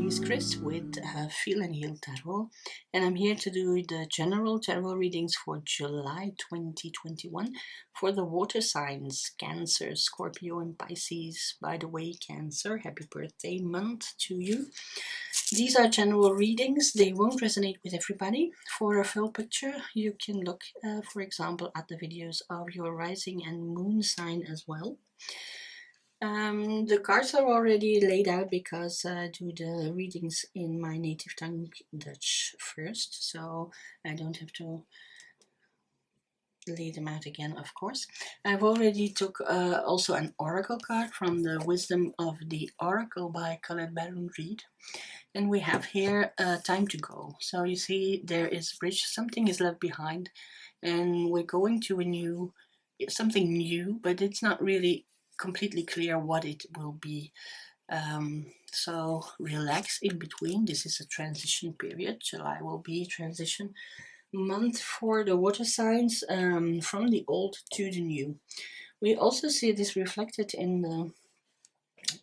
is Kris with Feel and Heal Tarot, and I'm here to do the general tarot readings for July 2021 for the water signs Cancer, Scorpio, and Pisces. By the way, Cancer, happy birthday month to you. These are general readings, they won't resonate with everybody. For a full picture, you can look, for example, at the videos of your rising and moon sign as well. The cards are already laid out because I do the readings in my native tongue, Dutch, first, so I don't have to lay them out again, of course. I've already took also an oracle card from the Wisdom of the Oracle by Colette Baron Reid. And we have here time to go. So you see there is bridge, something is left behind, and we're going to something new, but it's not really completely clear what it will be. So relax in between. This is a transition period. July will be transition month for the water signs, from the old to the new. We also see this reflected in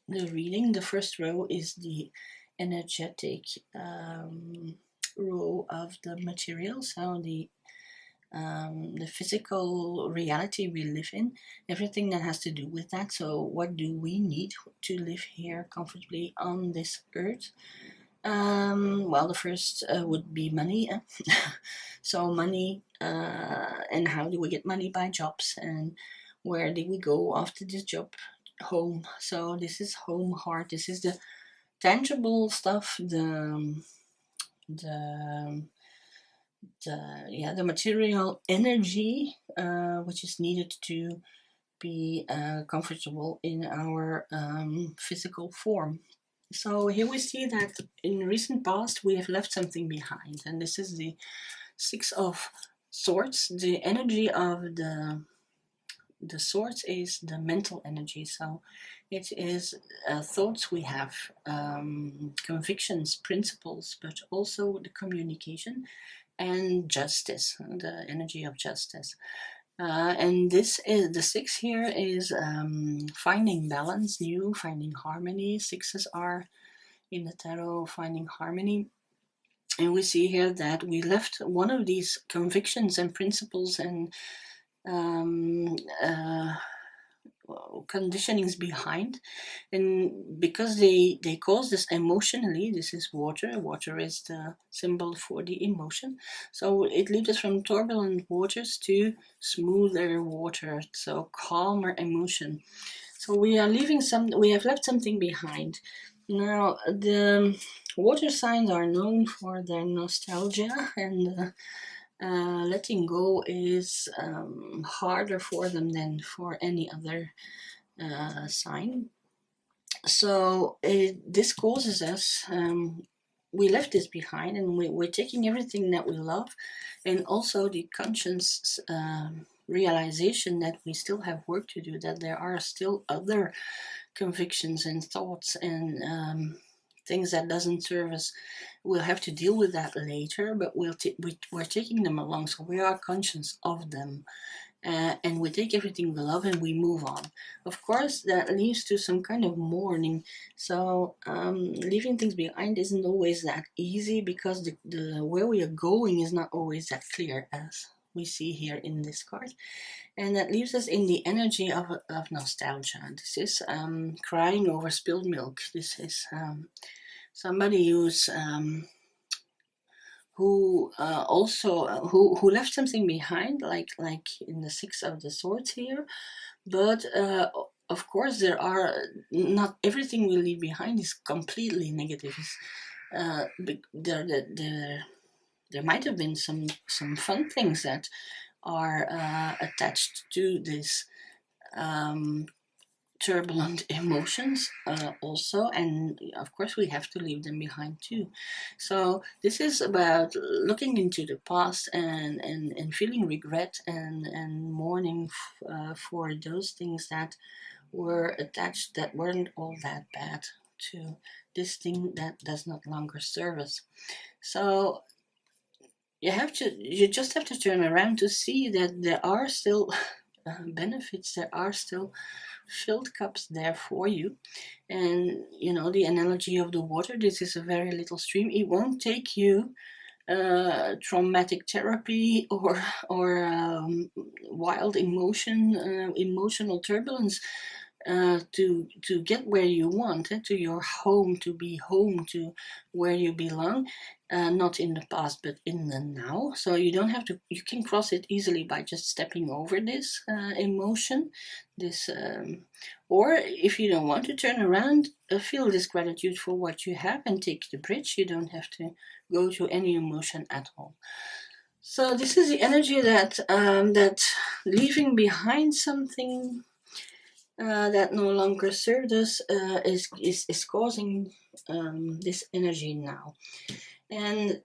the reading. The first row is the energetic row of the material, so the physical reality we live in, everything that has to do with that. So what do we need to live here comfortably on this earth? Well, the first would be money. So money, and how do we get money? By jobs. And where do we go after this job? Home. So this is home, heart. This is the tangible stuff, the material energy which is needed to be comfortable in our physical form. So here we see that in recent past we have left something behind, and this is the Six of Swords. The energy of the swords is the mental energy, so it is thoughts we have, convictions, principles, but also the communication and justice, the energy of justice. And this is the six here is finding balance, new, finding harmony. Sixes are in the tarot finding harmony. And we see here that we left one of these convictions and principles and conditionings behind, and because they cause this emotionally. This is water is the symbol for the emotion, so it leads us from turbulent waters to smoother water, so calmer emotion. So we have left something behind. Now the water signs are known for their nostalgia, and letting go is harder for them than for any other sign. So this causes us, we left this behind, and we're taking everything that we love, and also the conscious realization that we still have work to do, that there are still other convictions and thoughts and things that doesn't serve us. We'll have to deal with that later, but we're taking them along, so we are conscious of them. And we take everything we love and we move on. Of course, that leads to some kind of mourning. So leaving things behind isn't always that easy, because the where we are going is not always that clear, as we see here in this card. And that leaves us in the energy of nostalgia. This is crying over spilled milk. This is somebody who left something behind, like in the Six of the Swords here. But of course, not everything we leave behind is completely negative. There might have been some fun things that are attached to this turbulent emotions also, and of course we have to leave them behind too. So this is about looking into the past and feeling regret and mourning for those things that were attached, that weren't all that bad, to this thing that does not longer serve us. So you just have to turn around to see that there are still benefits. There are still filled cups there for you. And you know, the analogy of the water, this is a very little stream. It won't take you traumatic therapy or wild emotional turbulence to get where you want, to your home, to be home, to where you belong, not in the past but in the now. So you don't have to, you can cross it easily by just stepping over this emotion, this or if you don't want to turn around, feel this gratitude for what you have and take the bridge. You don't have to go to any emotion at all. So this is the energy that that leaving behind something that no longer serves us is causing this energy now. And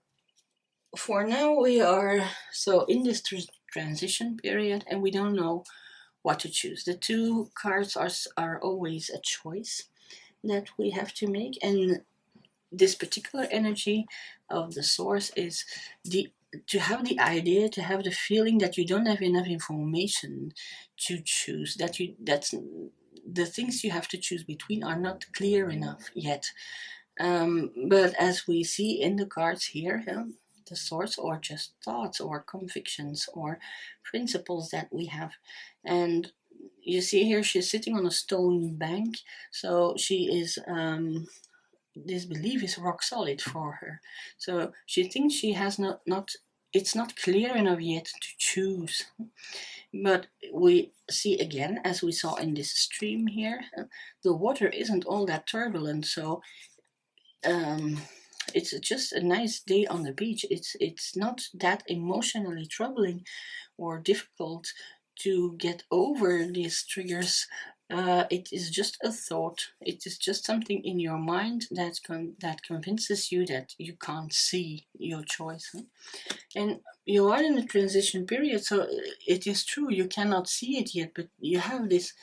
for now we are so in this transition period, and we don't know what to choose. The two cards are always a choice that we have to make, and this particular energy of the source is the to have the idea, to have the feeling that you don't have enough information to choose, that's the things you have to choose between are not clear enough yet. But as we see in the cards here, the source or just thoughts or convictions or principles that we have. And you see here she's sitting on a stone bank, so she is this belief is rock solid for her. So she thinks she has not it's not clear enough yet to choose. But we see again, as we saw in this stream here, the water isn't all that turbulent. So it's just a nice day on the beach. It's not that emotionally troubling or difficult to get over these triggers. It is just a thought. It is just something in your mind that convinces you that you can't see your choice. And you are in a transition period, so it is true you cannot see it yet, but you have this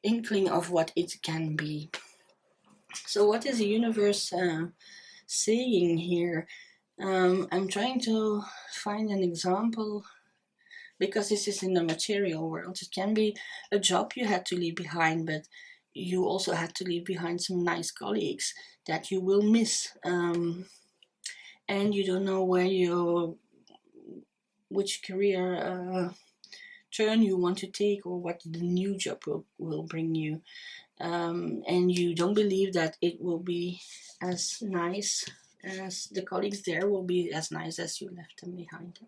inkling of what it can be. So what is the universe saying here? I'm trying to find an example, because this is in the material world. It can be a job you had to leave behind, but you also had to leave behind some nice colleagues that you will miss. And you don't know which career turn you want to take, or what the new job will bring you. And you don't believe that it will be as nice as the colleagues there will be as nice as you left them behind.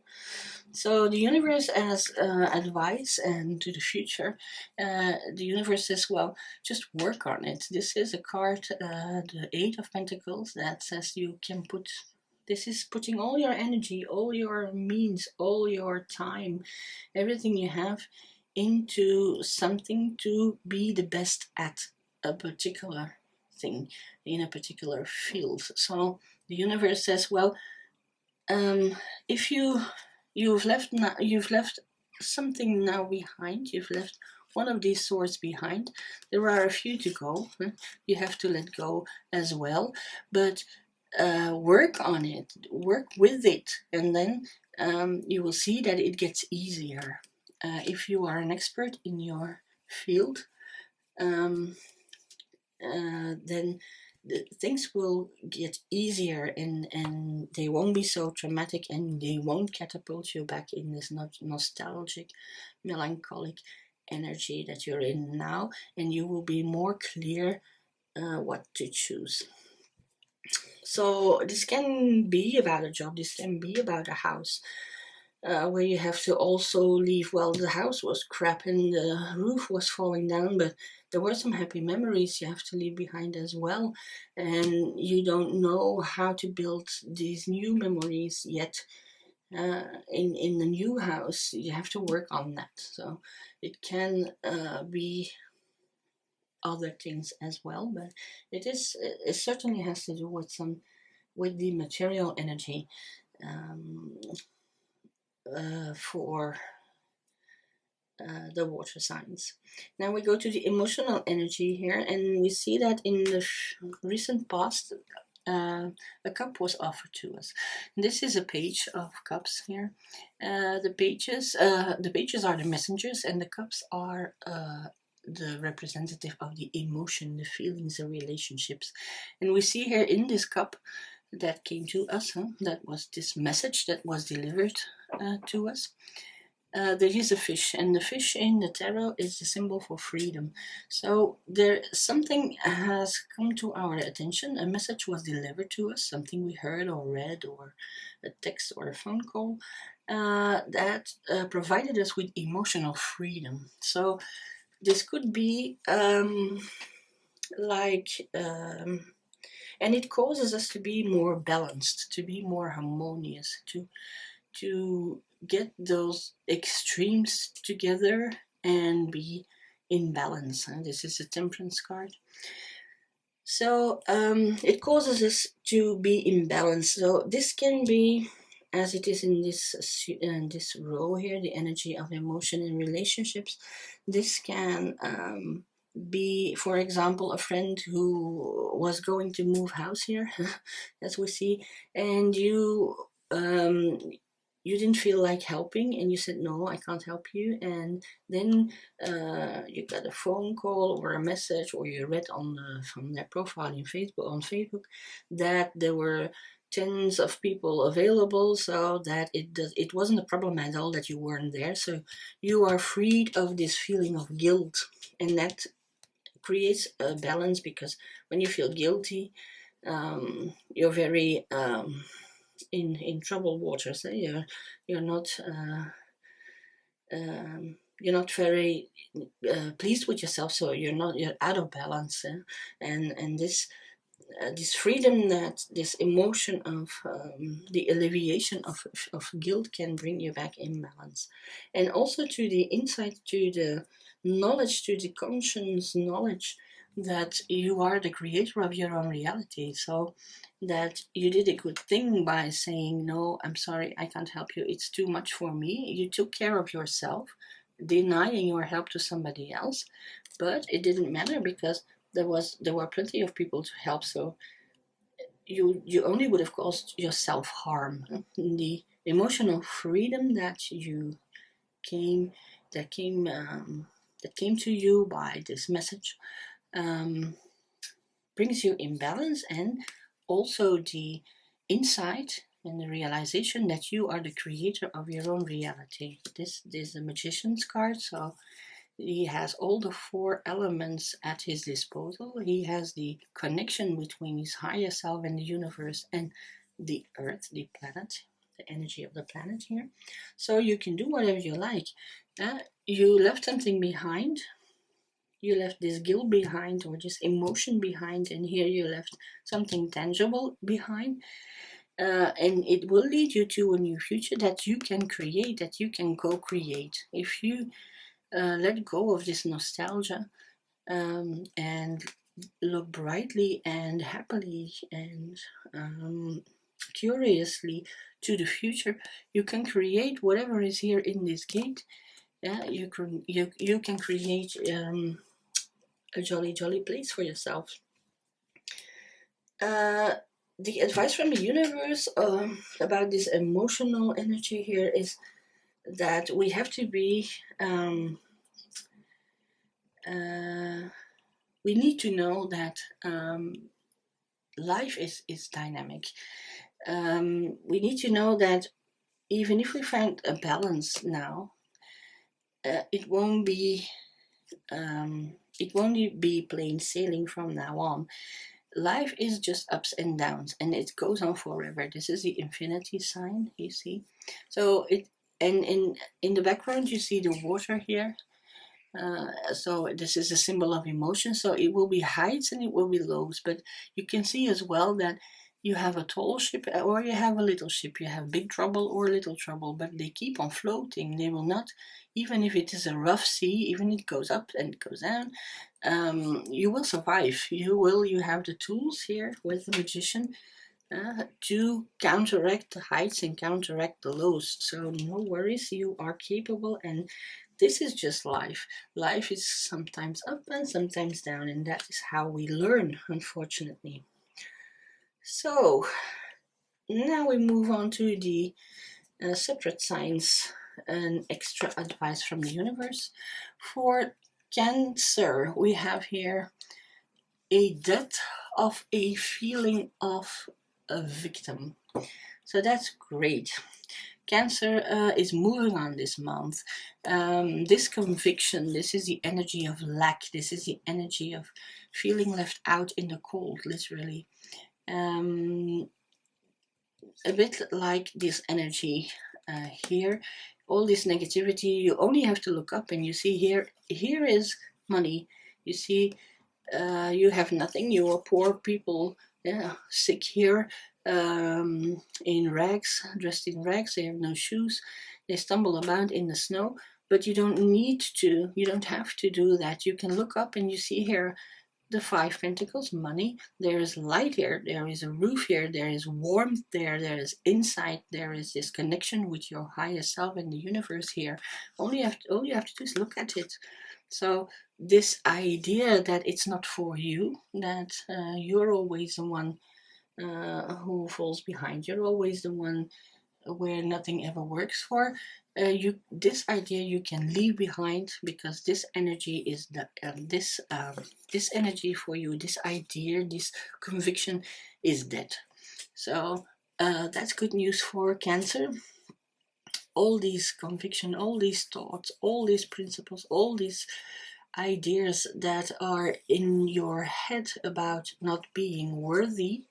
So the universe as advice and to the future, the universe says, well, just work on it. This is a card, the Eight of Pentacles, that says you can put, this is putting all your energy, all your means, all your time, everything you have into something to be the best at a particular thing in a particular field. So the universe says, well, if you've left something now behind, you've left one of these swords behind, there are a few to go. You have to let go as well, but work on it, work with it, and then you will see that it gets easier. If you are an expert in your field, then things will get easier, and they won't be so traumatic, and they won't catapult you back in this nostalgic, melancholic energy that you're in now, and you will be more clear what to choose. So this can be about a job, this can be about a house, where you have to also leave. Well, the house was crap and the roof was falling down, but there were some happy memories you have to leave behind as well. And you don't know how to build these new memories yet. In the new house, you have to work on that. So it can be other things as well, but it certainly has to do with the material energy. For the water signs. Now we go to the emotional energy here, and we see that in the recent past, a cup was offered to us. This is a page of cups here. The pages are the messengers, and the cups are the representative of the emotion, the feelings, the relationships. And we see here in this cup that came to us, that was this message that was delivered to us. There is a fish, and the fish in the tarot is the symbol for freedom. So there, something has come to our attention. A message was delivered to us, something we heard or read, or a text or a phone call that provided us with emotional freedom. So this could be like. And it causes us to be more balanced, to be more harmonious, to get those extremes together and be in balance. This is a temperance card. So it causes us to be in balance. So this can be, as it is in this row here, the energy of emotion and relationships. This can be, for example, a friend who was going to move house here, as we see, and you didn't feel like helping, and you said, no, I can't help you. And then you got a phone call or a message, or you read from their profile on Facebook that there were tens of people available, so that it wasn't a problem at all that you weren't there. So you are freed of this feeling of guilt, and that creates a balance, because when you feel guilty, you're very in troubled waters. You're not you're not very pleased with yourself, so you're out of balance. And this freedom, that this emotion of the alleviation of guilt can bring you back in balance, and also to the insight, to the knowledge, to the conscious knowledge that you are the creator of your own reality. So that you did a good thing by saying, no, I'm sorry, I can't help you, it's too much for me. You took care of yourself, denying your help to somebody else, but it didn't matter, because there were plenty of people to help. So you only would have caused yourself harm. The emotional freedom that you came that came that came to you by this message brings you in balance, and also the insight and the realization that you are the creator of your own reality. This is the Magician's card, so he has all the four elements at his disposal. He has the connection between his higher self and the universe and the earth, the planet, the energy of the planet here. So you can do whatever you like. You left something behind. You left this guilt behind, or this emotion behind, and here you left something tangible behind. And it will lead you to a new future that you can create, that you can co-create. If you let go of this nostalgia and look brightly and happily and curiously to the future, you can create whatever is here in this gate. Yeah, you can create a jolly place for yourself. The advice from the universe about this emotional energy here is that we have to be we need to know that life is dynamic. We need to know that even if we find a balance now, it won't be plain sailing from now on. Life is just ups and downs, and it goes on forever. This is the infinity sign, you see. So and in the background you see the water here. So this is a symbol of emotion. So it will be heights and it will be lows, but you can see as well that you have a tall ship or you have a little ship. You have big trouble or little trouble, but they keep on floating. They will not, even if it is a rough sea, even if it goes up and it goes down, you will survive. You have the tools here with the Magician to counteract the heights and counteract the lows. So no worries, you are capable, and this is just life. Life is sometimes up and sometimes down, and that is how we learn, unfortunately. So now we move on to the separate signs and extra advice from the universe. For Cancer, we have here a death of a feeling of a victim. So that's great. Cancer is moving on this month. This conviction, this is the energy of lack, this is the energy of feeling left out in the cold, literally. Um, a bit like this energy here, all this negativity, you only have to look up and you see here is money. You see, you have nothing, you are poor people, yeah, sick here, in rags, dressed in rags, they have no shoes, they stumble about in the snow, but you don't need to, you don't have to do that. You can look up and you see here the Five Pentacles, money. There is light here, there is a roof here, there is warmth there, there is insight, there is this connection with your higher self and the universe here. All you have to do is look at it. So this idea that it's not for you, that you're always the one who falls behind, you're always the one where nothing ever works for, this idea you can leave behind, because this energy is this energy for you, this idea, this conviction is dead. So that's good news for Cancer. All these conviction, all these thoughts, all these principles, all these ideas that are in your head about not being worthy,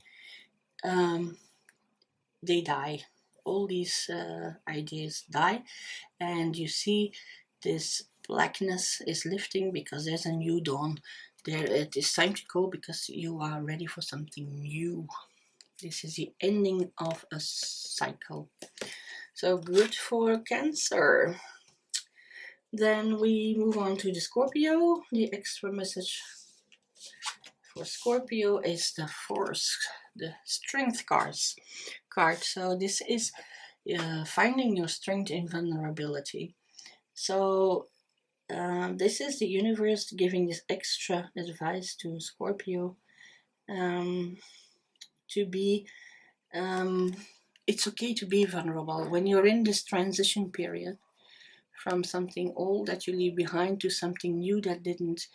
they die. All these ideas die, and you see this blackness is lifting because there's a new dawn. There, it is time to go because you are ready for something new. This is the ending of a cycle. So good for Cancer. Then we move on to the Scorpio. The extra message for Scorpio is the Force, the Strength card. So this is finding your strength in vulnerability. So this is the universe giving this extra advice to Scorpio, to be, it's okay to be vulnerable when you're in this transition period from something old that you leave behind to something new that didn't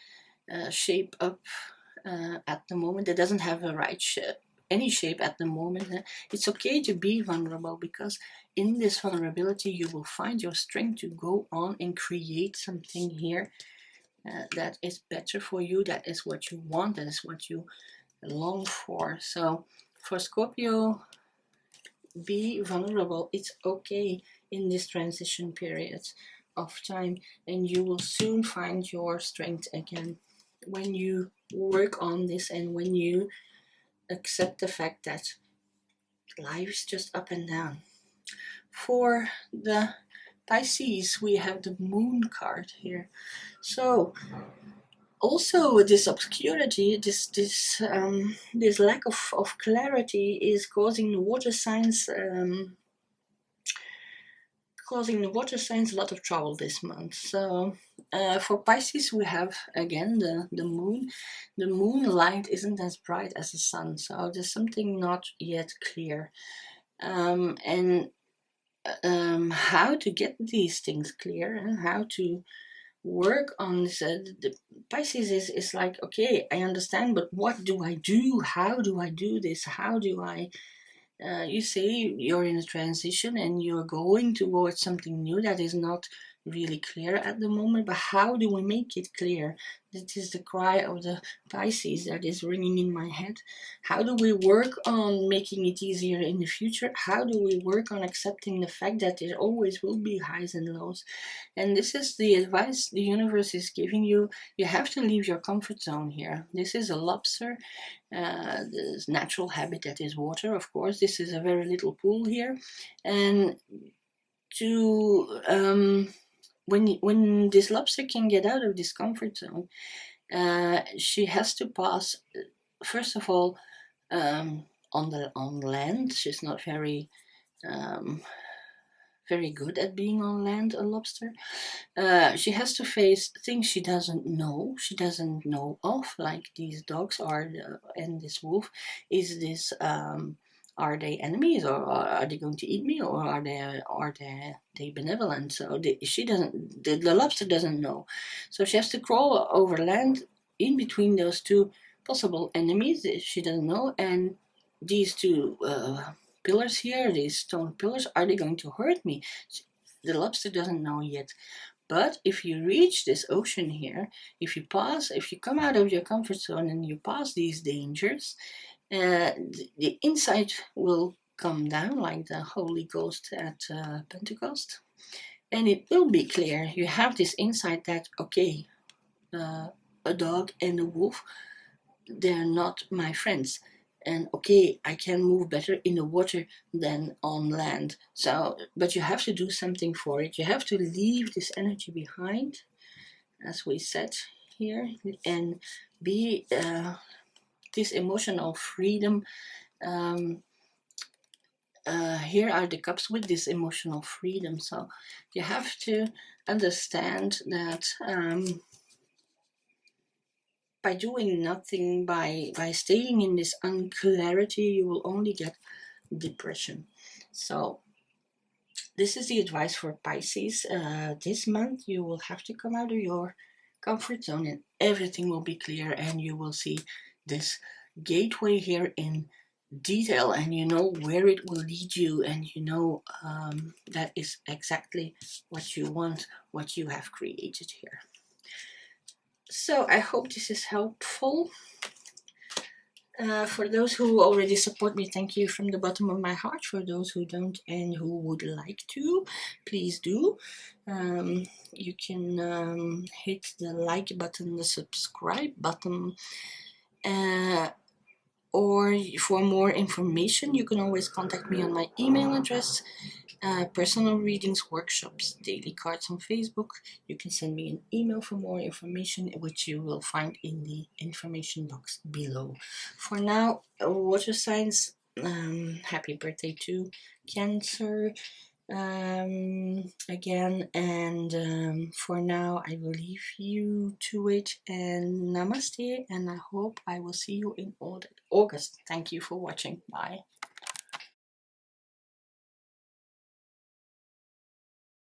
shape up at the moment, that doesn't have a right shape, any shape at the moment. It's okay to be vulnerable, because in this vulnerability you will find your strength to go on and create something here that is better for you, that is what you want, that is what you long for. So for Scorpio, be vulnerable. It's okay in this transition period of time, and you will soon find your strength again when you work on this and when you accept the fact that life is just up and down. For the Pisces, we have the Moon card here. So also this obscurity, this lack of clarity is causing the water signs a lot of trouble this month. So for Pisces, we have again the moon. The moonlight isn't as bright as the sun, so there's something not yet clear. And how to get these things clear and how to work on this. The Pisces is like, okay, I understand, but what do I do? How do I do this? How do I you say you're in a transition and you're going towards something new that is not really clear at the moment, but how do we make it clear? That is the cry of the Pisces that is ringing in my head. How do we work on making it easier in the future? How do we work on accepting the fact that there always will be highs and lows? And this is the advice the universe is giving you. You have to leave your comfort zone here. This is a lobster, this natural habitat is water, of course. This is a very little pool here, and to when this lobster can get out of this comfort zone, she has to pass first of all on land. She's not very very good at being on land, a lobster. She has to face things she doesn't know. She doesn't know of, like these dogs are, and this wolf. Is this are they enemies, or are they going to eat me, or are they benevolent? So she doesn't. The lobster doesn't know, so she has to crawl over land in between those two possible enemies that she doesn't know, and these two pillars here, these stone pillars, are they going to hurt me? The lobster doesn't know yet. But if you reach this ocean here, if you come out of your comfort zone and you pass these dangers, the insight will come down like the Holy Ghost at Pentecost, and it will be clear. You have this insight that, okay, a dog and a wolf, they're not my friends. And okay, I can move better in the water than on land. So, but you have to do something for it. You have to leave this energy behind, as we said here, and be this emotional freedom. Um, Here are the cups with this emotional freedom. So you have to understand that by doing nothing, by staying in this unclarity, you will only get depression. So this is the advice for Pisces. This month you will have to come out of your comfort zone, and everything will be clear, and you will see this gateway here in detail, and you know where it will lead you, and you know that is exactly what you want, what you have created here. So I hope this is helpful. For those who already support me, thank you from the bottom of my heart. For those who don't and who would like to, please do. You can hit the like button, the subscribe button, or for more information, you can always contact me on my email address. Personal readings, workshops, daily cards on Facebook. You can send me an email for more information, which you will find in the information box below. For now, water signs, happy birthday to Cancer again, and for now I will leave you to it, and namaste, and I hope I will see you in August. Thank you for watching. Bye.